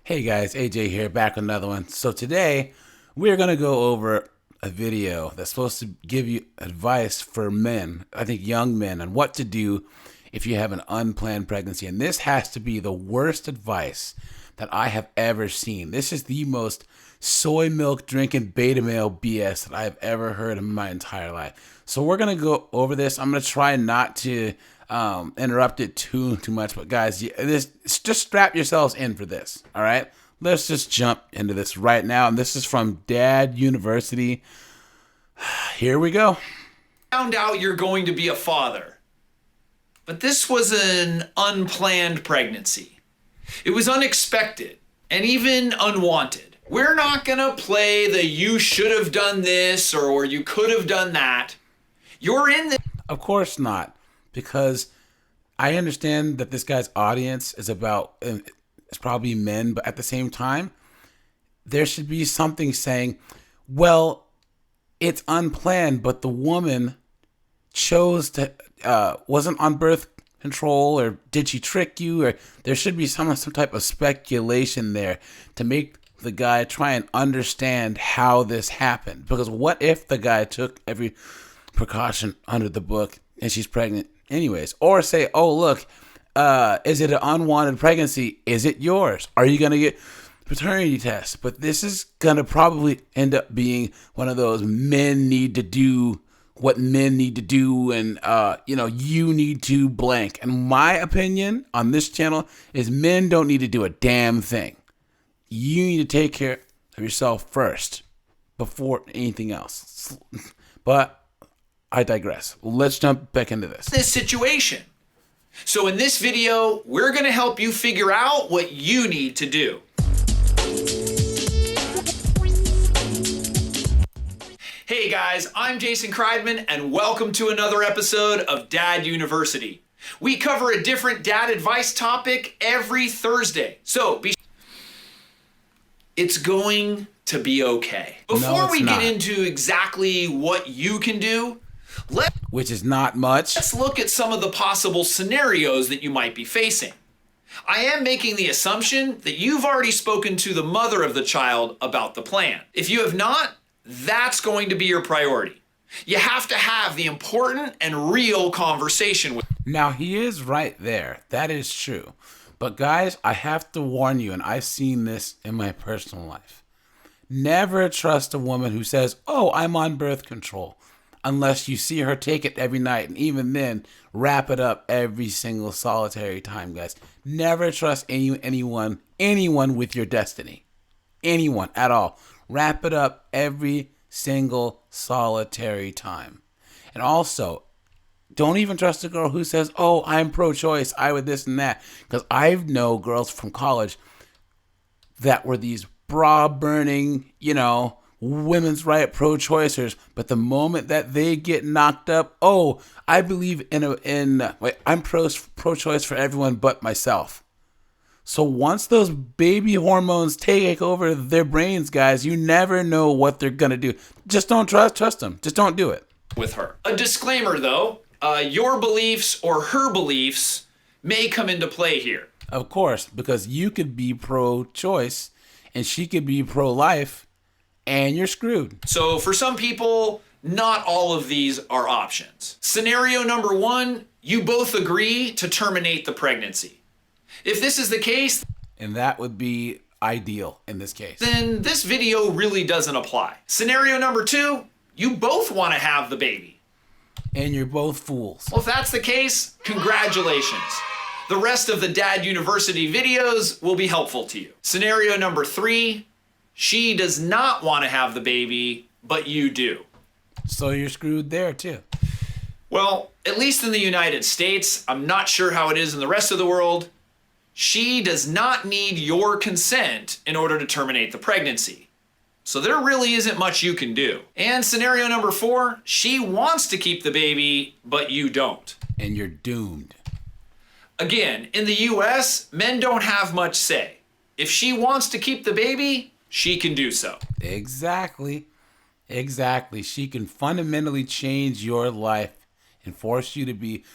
Hey guys, AJ here, back with another one. So today, we're going to go over a video that's supposed to give you advice for men, I think young men, on what to do if you have an unplanned pregnancy. And this has to be the worst advice that I have ever seen. This is the most soy milk drinking beta male BS that I've ever heard in my entire life. So we're going to go over this. I'm going to try not to interrupt it too much, but guys, just strap yourselves in for this. All right, let's just jump into this right now, and this is from Dad University. Here we go. Found out you're going to be a father, but this was an unplanned pregnancy. It was unexpected and even unwanted. We're not gonna play the you should have done this or you could have done that. You're in this. Of course not. Because I understand that this guy's audience is it's probably men, but at the same time, there should be something saying, well, it's unplanned, but the woman chose to, wasn't on birth control, or did she trick you? Or there should be some type of speculation there to make the guy try and understand how this happened. Because what if the guy took every precaution under the book and she's pregnant anyways? Or say, oh, look, is it an unwanted pregnancy? Is it yours? Are you going to get paternity tests? But this is going to probably end up being one of those men need to do what men need to do, and you need to blank. And my opinion on this channel is men don't need to do a damn thing. You need to take care of yourself first before anything else. But I digress. Let's jump back into this situation. So in this video, we're going to help you figure out what you need to do. Hey guys, I'm Jason Kreidman, and welcome to another episode of Dad University. We cover a different dad advice topic every Thursday. So it's going to be okay. Before we get into exactly what you can do, which is not much, let's look at some of the possible scenarios that you might be facing. I am making the assumption that you've already spoken to the mother of the child about the plan. If you have not, that's going to be your priority. You have to have the important and real conversation with. Now, he is right there. That is true. But guys, I have to warn you, and I've seen this in my personal life. Never trust a woman who says, oh, I'm on birth control, unless you see her take it every night, and even then, wrap it up every single solitary time, guys. Never trust anyone with your destiny. Anyone at all. Wrap it up every single solitary time. And also, don't even trust a girl who says, oh, I'm pro-choice, I would this and that. Because I know girls from college that were these bra-burning, women's right pro-choicers, but the moment that they get knocked up, oh, I believe I'm pro-choice for everyone but myself. So once those baby hormones take over their brains, guys, you never know what they're gonna do. Just don't trust them. Just don't do it. With her. A disclaimer though, your beliefs or her beliefs may come into play here. Of course, because you could be pro-choice and she could be pro-life, and you're screwed. So for some people, not all of these are options. Scenario number one, you both agree to terminate the pregnancy. If this is the case, and that would be ideal in this case, then this video really doesn't apply. Scenario number two, you both want to have the baby. And you're both fools. Well, if that's the case, congratulations. The rest of the Dad University videos will be helpful to you. Scenario number three, she does not want to have the baby, but you do. So you're screwed there too. Well, at least in the United States, I'm not sure how it is in the rest of the world. She does not need your consent in order to terminate the pregnancy. So there really isn't much you can do. And scenario number four, she wants to keep the baby, but you don't. And you're doomed. Again, in the US, men don't have much say. If she wants to keep the baby, she can do so. Exactly. She can fundamentally change your life and force you to be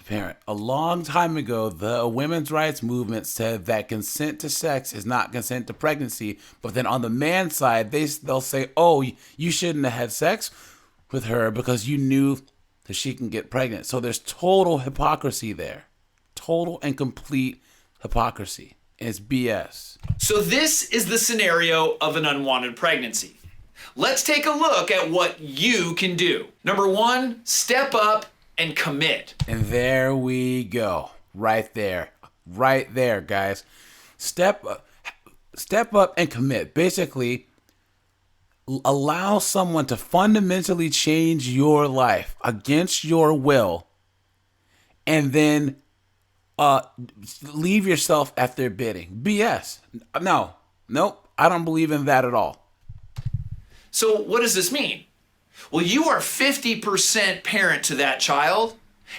parent. A long time ago, the women's rights movement said that consent to sex is not consent to pregnancy. But then on the man side, they'll say, "Oh, you shouldn't have had sex with her because you knew that she can get pregnant." So there's total hypocrisy there, total and complete hypocrisy. And it's BS. So this is the scenario of an unwanted pregnancy. Let's take a look at what you can do. Number one, step up and commit. And there we go. Right there. Right there, guys. Step up and commit. Basically, allow someone to fundamentally change your life against your will, and then leave yourself at their bidding. BS. No. Nope. I don't believe in that at all. So what does this mean? Well, you are 50% parent to that child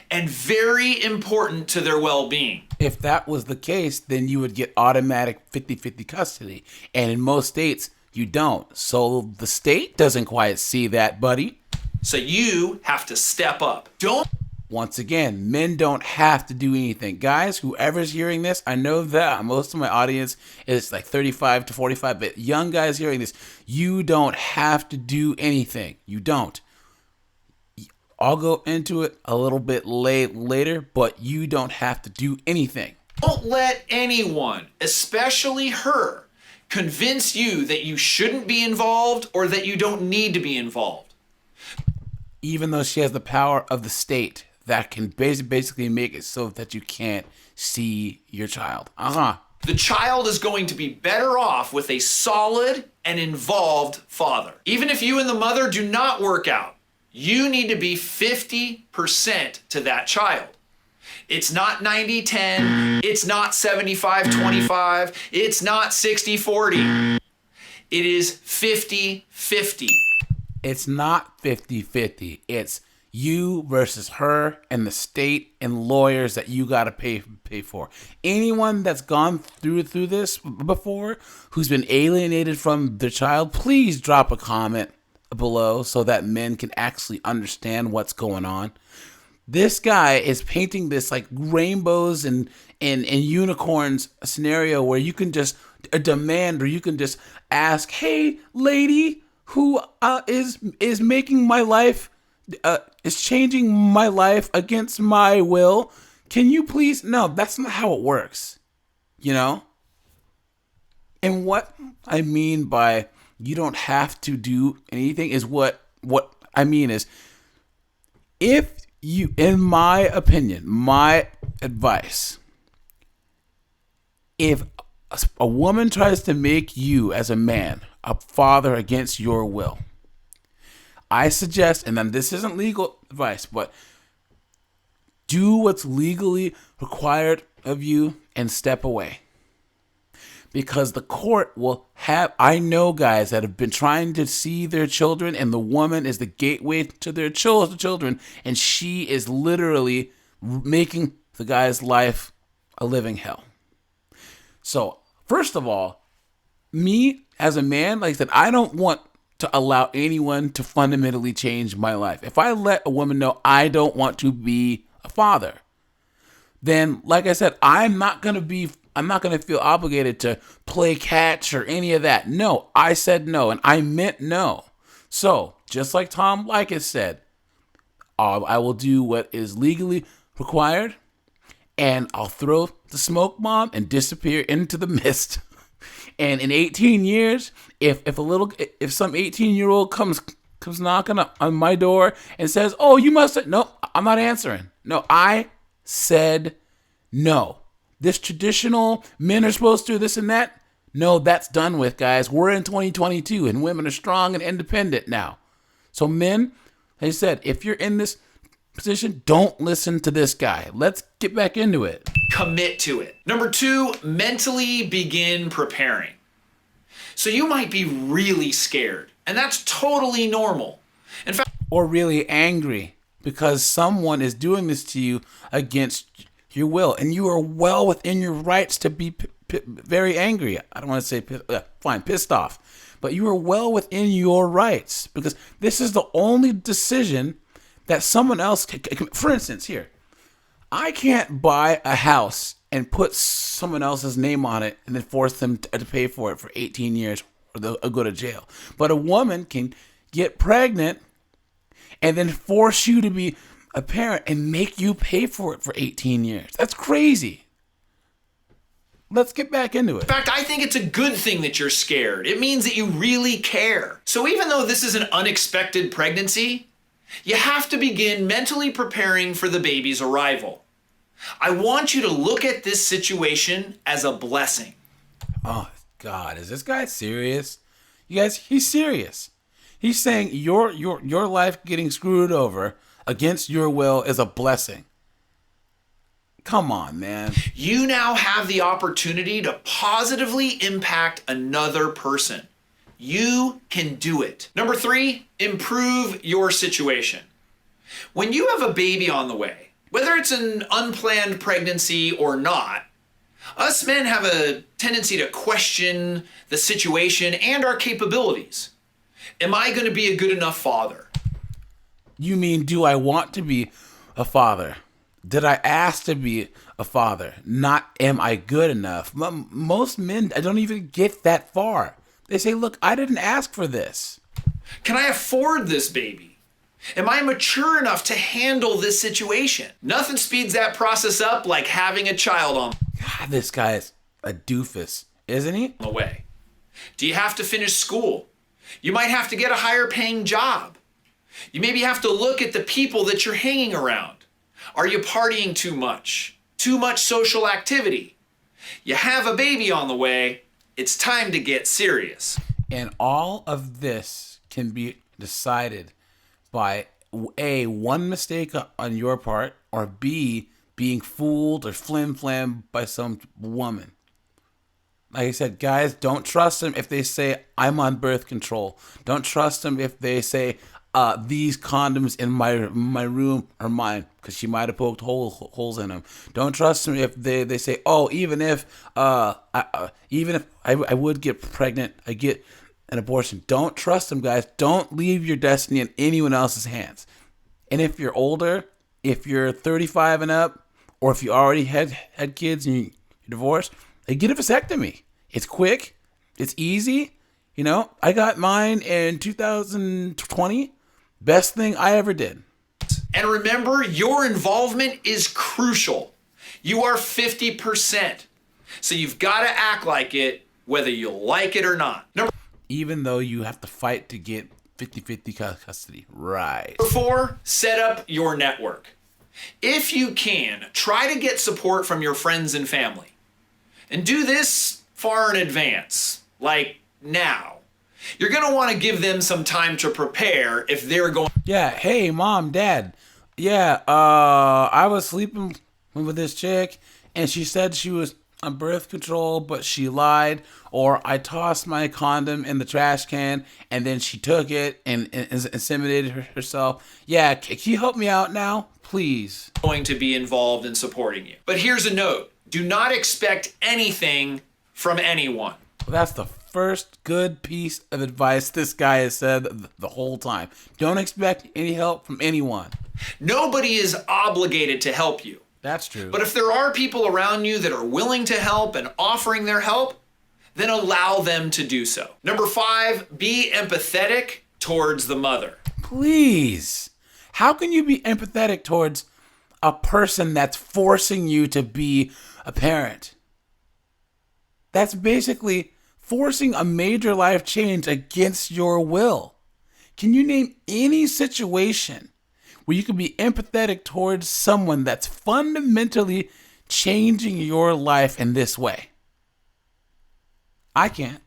and very important to their well-being. If that was the case, then you would get automatic 50-50 custody. And in most states, you don't. So the state doesn't quite see that, buddy. So you have to step up. Once again, men don't have to do anything. Guys, whoever's hearing this, I know that most of my audience is like 35 to 45, but young guys hearing this, you don't have to do anything. You don't. I'll go into it a little bit later, but you don't have to do anything. Don't let anyone, especially her, convince you that you shouldn't be involved or that you don't need to be involved. Even though she has the power of the state that can basically make it so that you can't see your child. The child is going to be better off with a solid and involved father. Even if you and the mother do not work out, you need to be 50% to that child. It's not 90-10. It's not 75-25. It's not 60-40. It is 50-50. It's not 50-50. It's you versus her and the state and lawyers that you got to pay for. Anyone that's gone through this before, who's been alienated from their child, please drop a comment below so that men can actually understand what's going on. This guy is painting this like rainbows and unicorns scenario where you can just demand, or you can just ask, "Hey, lady, who is making my life, is changing my life against my will, can you please?" No, that's not how it works, you know? And what I mean by you don't have to do anything is what I mean is, if you, in my opinion, my advice, if a woman tries to make you as a man a father against your will, I suggest, and then this isn't legal advice, but do what's legally required of you and step away. Because the court will have, I know guys that have been trying to see their children, and the woman is the gateway to their children, and she is literally making the guy's life a living hell. So, first of all, me as a man, like I said, I don't want to allow anyone to fundamentally change my life. If I let a woman know I don't want to be a father, then, like I said, I'm not going to feel obligated to play catch or any of that. No, I said no, and I meant no. So, just like Tom Likas said, I will do what is legally required, and I'll throw the smoke bomb and disappear into the mist. And in 18 years, if some 18-year-old comes knocking on my door and says, "Oh, you must have," no, I'm not answering. No, I said no. This traditional men are supposed to this and that, no, that's done with, guys. We're in 2022 and women are strong and independent now. So men, like I said, if you're in this position, don't listen to this guy. Let's get back into it. Commit to it. Number two, mentally begin preparing. So you might be really scared, and that's totally normal. In fact, or really angry because someone is doing this to you against your will, and you are well within your rights to be very angry. I don't want to say pissed off, but you are well within your rights, because this is the only decision that someone else can. For instance, here, I can't buy a house and put someone else's name on it and then force them to pay for it for 18 years or they'll go to jail. But a woman can get pregnant and then force you to be a parent and make you pay for it for 18 years. That's crazy. Let's get back into it. In fact, I think it's a good thing that you're scared. It means that you really care. So even though this is an unexpected pregnancy, you have to begin mentally preparing for the baby's arrival. I want you to look at this situation as a blessing. Oh, God, is this guy serious? You guys, he's serious. He's saying your life getting screwed over against your will is a blessing. Come on, man. You now have the opportunity to positively impact another person. You can do it. Number 3, improve your situation. When you have a baby on the way, whether it's an unplanned pregnancy or not, us men have a tendency to question the situation and our capabilities. Am I going to be a good enough father? You mean, do I want to be a father? Did I ask to be a father? Not, am I good enough? Most men, I don't even get that far. They say, look, I didn't ask for this. Can I afford this baby? Am I mature enough to handle this situation? Nothing speeds that process up like having a child on God, this guy is a doofus, isn't he? the way. Do you have to finish school? You might have to get a higher paying job. You maybe have to look at the people that you're hanging around. Are you partying too much? Too much social activity? You have a baby on the way. It's time to get serious. And all of this can be decided by A, one mistake on your part, or B, being fooled or flim-flam by some woman. Like I said, guys, don't trust them if they say, I'm on birth control. Don't trust them if they say, these condoms in my room are mine, because she might have poked holes in them. Don't trust them if they say, oh, even if I would get pregnant, I get an abortion. Don't trust them, guys. Don't leave your destiny in anyone else's hands. And if you're older, if you're 35 and up, or if you already had kids and you're divorced, get a vasectomy. It's quick. It's easy. You know, I got mine in 2020. Best thing I ever did. And remember, your involvement is crucial. You are 50%. So you've got to act like it, whether you like it or not. Even though you have to fight to get 50-50 custody. Right. Number 4, set up your network. If you can, try to get support from your friends and family. And do this far in advance, like now. You're going to want to give them some time to prepare if they're going. Yeah, hey, mom, dad. Yeah, I was sleeping with this chick, and she said she was on birth control, but she lied. Or I tossed my condom in the trash can, and then she took it and inseminated herself. Yeah, can you help me out now, please? Going to be involved in supporting you. But here's a note. Do not expect anything from anyone. Well, that's the first good piece of advice this guy has said the whole time. Don't expect any help from anyone. Nobody is obligated to help you. That's true. But if there are people around you that are willing to help and offering their help, then allow them to do so. Number 5, be empathetic towards the mother. Please. How can you be empathetic towards a person that's forcing you to be a parent? That's basically forcing a major life change against your will. Can you name any situation where you can be empathetic towards someone that's fundamentally changing your life in this way? I can't.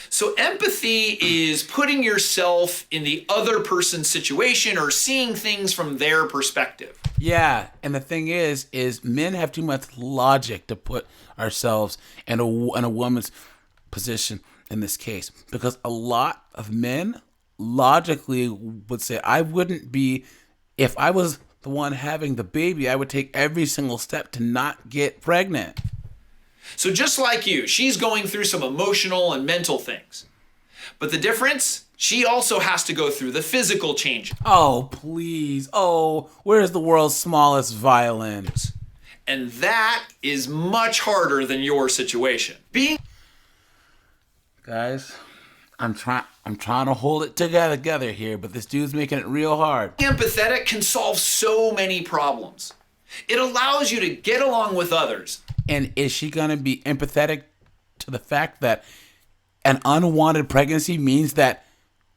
So empathy is putting yourself in the other person's situation or seeing things from their perspective. Yeah, and the thing is men have too much logic to put ourselves in a woman's position in this case, because a lot of men logically would say, I wouldn't be, if I was the one having the baby, I would take every single step to not get pregnant. So just like you, she's going through some emotional and mental things. But the difference, she also has to go through the physical changes. Oh, please. Oh, where's the world's smallest violin? And that is much harder than your situation. Being Guys, I'm trying to hold it together here, but this dude's making it real hard. empathetic can solve so many problems. It allows you to get along with others. And is she going to be empathetic to the fact that an unwanted pregnancy means that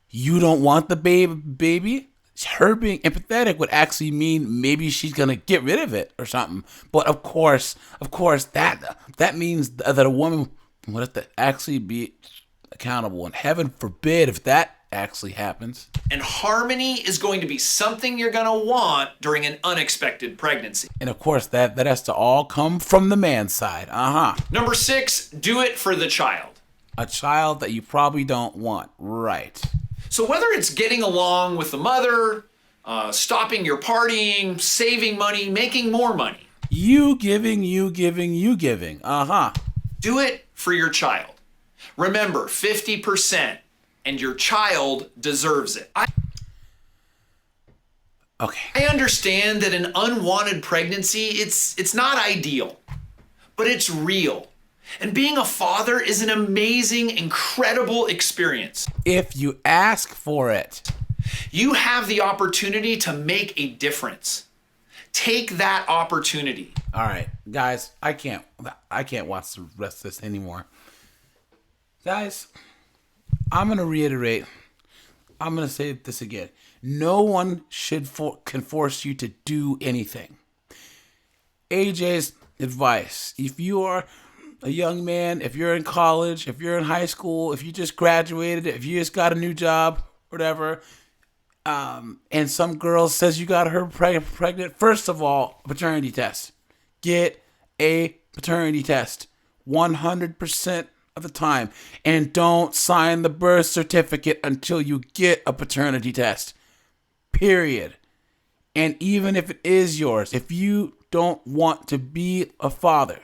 you don't want the baby? Her being empathetic would actually mean maybe she's going to get rid of it or something. But of course, that means that a woman would have to actually be accountable. And heaven forbid if that actually happens. And harmony is going to be something you're going to want during an unexpected pregnancy. And of course, that has to all come from the man's side. Number 6, do it for the child. A child that you probably don't want. Right. So whether it's getting along with the mother, stopping your partying, saving money, making more money. You giving. Do it for your child. Remember, 50%, and your child deserves it. Okay. I understand that an unwanted pregnancy, it's not ideal, but it's real. And being a father is an amazing, incredible experience. If you ask for it. You have the opportunity to make a difference. Take that opportunity. All right, guys, I can't watch the rest of this anymore. Guys, I'm going to reiterate. I'm going to say this again. No one can force you to do anything. AJ's advice, if you are a young man, if you're in college, if you're in high school, if you just graduated, if you just got a new job, whatever, and some girl says you got her pregnant, first of all, paternity test. Get a paternity test 100% of the time. And don't sign the birth certificate until you get a paternity test. Period. And even if it is yours, if you don't want to be a father,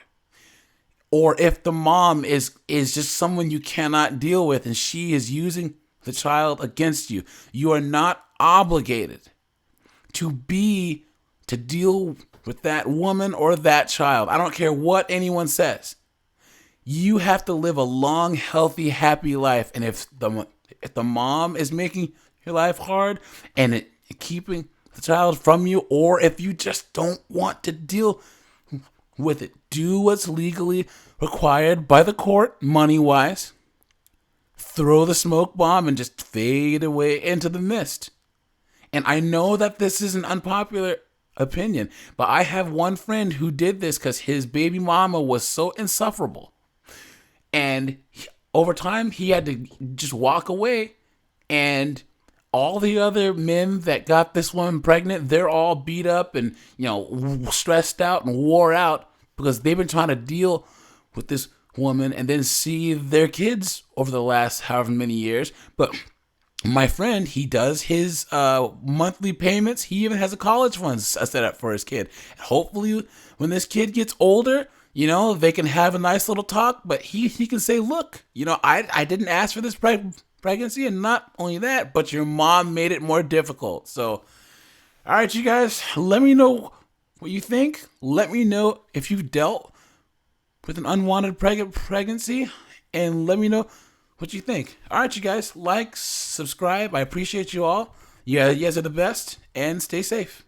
or if the mom is just someone you cannot deal with and she is using the child against you, you are not obligated to deal with that woman or that child. I don't care what anyone says. You have to live a long, healthy, happy life. And if the mom is making your life hard and keeping the child from you, or if you just don't want to deal with it, do what's legally required by the court, money-wise. Throw the smoke bomb and just fade away into the mist. And I know that this is an unpopular opinion, but I have one friend who did this because his baby mama was so insufferable. And over time, he had to just walk away. And all the other men that got this woman pregnant, they're all beat up and, stressed out and wore out because they've been trying to deal with this woman and then see their kids over the last however many years. But my friend, he does his monthly payments. He even has a college fund set up for his kid. Hopefully, when this kid gets older, they can have a nice little talk. But he can say, look, I didn't ask for this pregnancy. And not only that, but your mom made it more difficult. So, all right, you guys, let me know what you think. Let me know if you've dealt with an unwanted pregnancy. And let me know what you think. All right, you guys, like, subscribe. I appreciate you all. Yeah, you guys are the best, and stay safe.